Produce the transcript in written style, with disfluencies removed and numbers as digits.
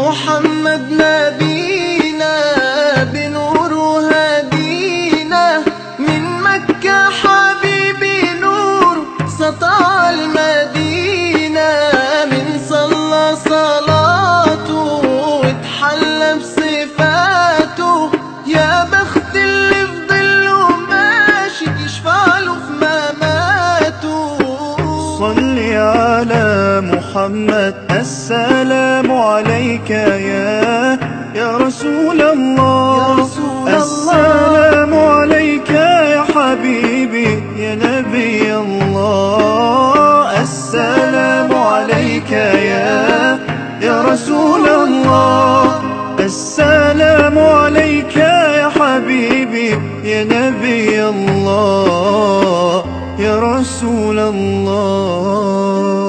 محمد نبينا بنور هدينا، من مكة حبيبي نور سطع المدينة، من صلى صلاته واتحلى بصفاته، يا بخت اللي في ظله ماشي يشفع له في مماته. صل على محمد، السلام عليك يا رسول الله. السلام عليك يا حبيبي يا نبي الله. السلام عليك يا رسول الله. السلام عليك يا حبيبي يا نبي الله يا رسول الله.